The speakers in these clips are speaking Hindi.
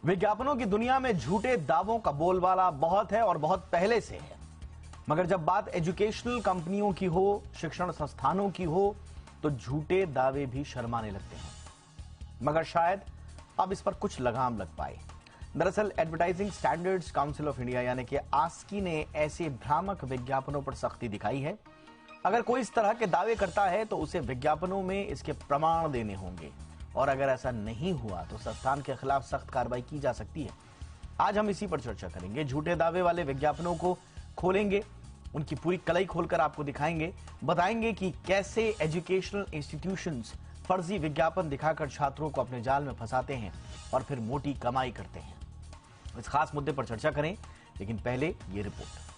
विज्ञापनों की दुनिया में झूठे दावों का बोलबाला बहुत है और बहुत पहले से है। मगर जब बात एजुकेशनल कंपनियों की हो, शिक्षण संस्थानों की हो, तो झूठे दावे भी शर्माने लगते हैं। मगर शायद अब इस पर कुछ लगाम लग पाए। दरअसल advertising standards council of India यानी कि आस्की ने ऐसे भ्रामक विज्ञापनों पर सख्ती दिखाई है। अगर कोई इस तरह के दावे करता है तो उसे विज्ञापनों में इसके प्रमाण देने होंगे, और अगर ऐसा नहीं हुआ तो संस्थान के खिलाफ सख्त कार्रवाई की जा सकती है। आज हम इसी पर चर्चा करेंगे। झूठे दावे वाले विज्ञापनों को खोलेंगे, उनकी पूरी कलई खोलकर आपको दिखाएंगे, बताएंगे कि कैसे एजुकेशनल इंस्टीट्यूशंस फर्जी विज्ञापन दिखाकर छात्रों को अपने जाल में फंसाते हैं और फिर मोटी कमाई करते हैं। इस खास मुद्दे पर चर्चा करें, लेकिन पहले ये रिपोर्ट।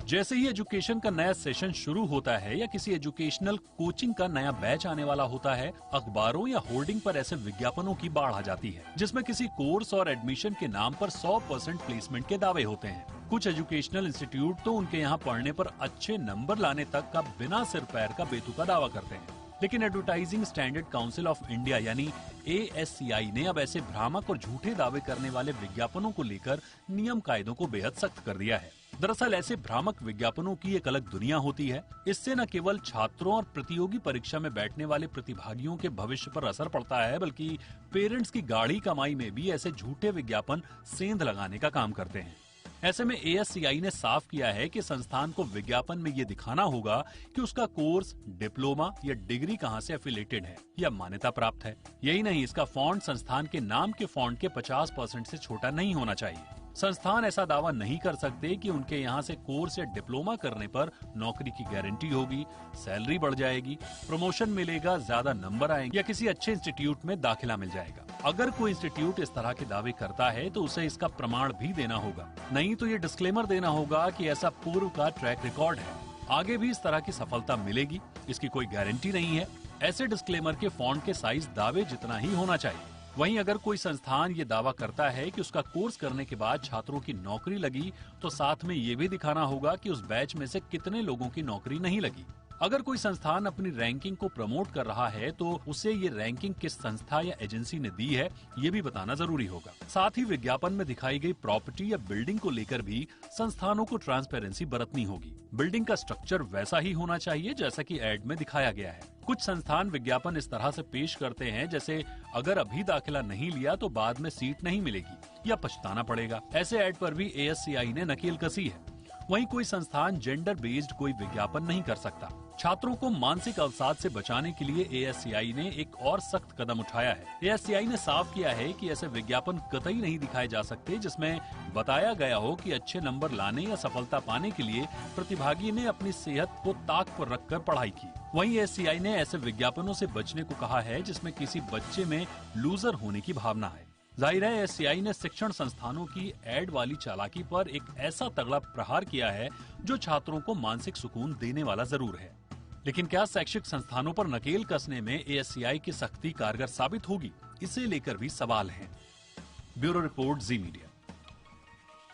जैसे ही एजुकेशन का नया सेशन शुरू होता है या किसी एजुकेशनल कोचिंग का नया बैच आने वाला होता है, अखबारों या होर्डिंग पर ऐसे विज्ञापनों की बाढ़ आ जाती है, जिसमें किसी कोर्स और एडमिशन के नाम पर 100% प्लेसमेंट के दावे होते हैं। कुछ एजुकेशनल इंस्टीट्यूट तो उनके यहाँ पढ़ने पर अच्छे नंबर लाने तक का बिना सिर पैर का बेतुका दावा करते हैं। लेकिन advertising standard council of India यानी ASCI ने अब ऐसे भ्रामक और झूठे दावे करने वाले विज्ञापनों को लेकर नियम कायदों को बेहद सख्त कर दिया है। दरअसल ऐसे भ्रामक विज्ञापनों की एक अलग दुनिया होती है। इससे न केवल छात्रों और प्रतियोगी परीक्षा में बैठने वाले प्रतिभागियों के भविष्य पर असर पड़ता है, बल्कि पेरेंट्स की गाढ़ी कमाई में भी ऐसे झूठे विज्ञापन सेंध लगाने का काम करते हैं। ऐसे में ASCI ने साफ किया है कि संस्थान को विज्ञापन में ये दिखाना होगा कि उसका कोर्स, डिप्लोमा या डिग्री कहां से एफिलेटेड है या मान्यता प्राप्त है। यही नहीं, इसका फॉन्ट संस्थान के नाम के फॉन्ट के 50% से छोटा नहीं होना चाहिए। संस्थान ऐसा दावा नहीं कर सकते कि उनके यहाँ से कोर्स या डिप्लोमा करने पर नौकरी की गारंटी होगी, सैलरी बढ़ जाएगी, प्रमोशन मिलेगा, ज्यादा नंबर आएंगे या किसी अच्छे इंस्टीट्यूट में दाखिला मिल जाएगा। अगर कोई इंस्टीट्यूट इस तरह के दावे करता है तो उसे इसका प्रमाण भी देना होगा, नहीं तो ये डिस्क्लेमर देना होगा कि ऐसा पूर्व का ट्रैक रिकॉर्ड है, आगे भी इस तरह की सफलता मिलेगी, इसकी कोई गारंटी नहीं है। ऐसे डिस्क्लेमर के फॉन्ट के साइज दावे जितना ही होना चाहिए। वहीं अगर कोई संस्थान ये दावा करता है कि उसका कोर्स करने के बाद छात्रों की नौकरी लगी, तो साथ में ये भी दिखाना होगा कि उस बैच में से कितने लोगों की नौकरी नहीं लगी। अगर कोई संस्थान अपनी रैंकिंग को प्रमोट कर रहा है तो उसे ये रैंकिंग किस संस्था या एजेंसी ने दी है, ये भी बताना जरूरी होगा। साथ ही विज्ञापन में दिखाई गई प्रॉपर्टी या बिल्डिंग को लेकर भी संस्थानों को ट्रांसपेरेंसी बरतनी होगी। बिल्डिंग का स्ट्रक्चर वैसा ही होना चाहिए जैसा कि एड में दिखाया गया है। कुछ संस्थान विज्ञापन इस तरह से पेश करते हैं जैसे अगर अभी दाखिला नहीं लिया तो बाद में सीट नहीं मिलेगी या पछताना पड़ेगा। ऐसे ऐड पर भी ASCI ने नकेल कसी है। वहीं कोई संस्थान जेंडर बेस्ड कोई विज्ञापन नहीं कर सकता। छात्रों को मानसिक अवसाद से बचाने के लिए ASCI ने एक और सख्त कदम उठाया है। ASCI ने साफ किया है कि ऐसे विज्ञापन कतई नहीं दिखाए जा सकते जिसमें बताया गया हो कि अच्छे नंबर लाने या सफलता पाने के लिए प्रतिभागी ने अपनी सेहत को ताक पर रखकर पढ़ाई की। वहीं ASCI ने ऐसे विज्ञापनों से बचने को कहा है जिसमें किसी बच्चे में लूजर होने की भावना है। जाहिर है ASCI ने शिक्षण संस्थानों की एड वाली चालाकी पर एक ऐसा तगड़ा प्रहार किया है जो छात्रों को मानसिक सुकून देने वाला जरूर है। लेकिन क्या शैक्षिक संस्थानों पर नकेल कसने में ASCI की सख्ती कारगर साबित होगी, इसे लेकर भी सवाल हैं। ब्यूरो रिपोर्ट, जी मीडिया।